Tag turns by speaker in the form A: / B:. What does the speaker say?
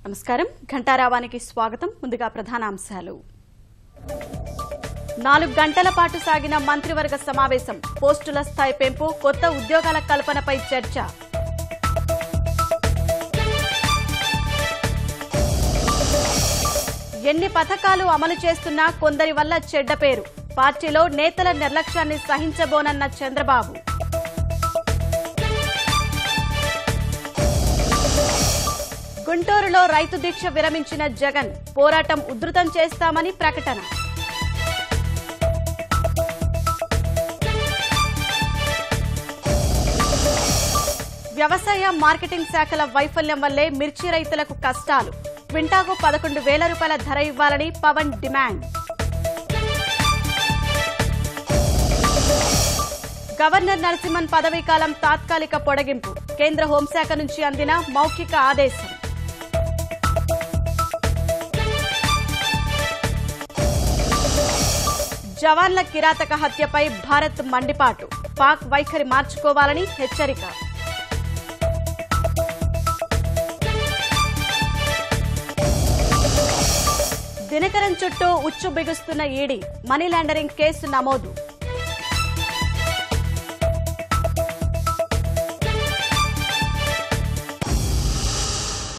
A: నమస్కారం ఘంటారావానికి స్వాగతం ముందుగా ప్రధానాంశాలు 4 గంటల పాటు సాగిన మంత్రివర్గ సమావేశం పోస్టుల స్థాయి పెంపు కొత్త ఉద్యోగాల కల్పనపై చర్చ ఎన్ని పథకాలు అమలు చేస్తున్నా కొందరి వల్ల చెడ్డ పేరు పార్టీలో నేతల నిర్లక్ష్యాన్ని సహించబోనన్న చంద్రబాబు గుంటూరులో రైతు దీక్ష విరమించిన జగన్ పోరాటం ఉధృతం చేస్తామని ప్రకటన వ్యవసాయ మార్కెటింగ్ శాఖల వైఫల్యం వల్లే మిర్చి రైతులకు కష్టాలు క్వింటాకు 11,000 రూపాయల ధర ఇవ్వాలని పవన్ డిమాండ్ గవర్నర్ నరసింహన్ పదవీకాలం తాత్కాలిక పొడిగింపు కేంద్ర హోంశాఖ నుంచి అందిన మౌఖిక ఆదేశం జవాన్ల కిరాతక హత్యపై భారత్ మండిపాటు పాక్ వైఖరి మార్చుకోవాలని హెచ్చరిక దినకరన్ చుట్టూ ఉచ్చు బిగుస్తున్న ఈడీ మనీ లాండరింగ్ కేసు నమోదు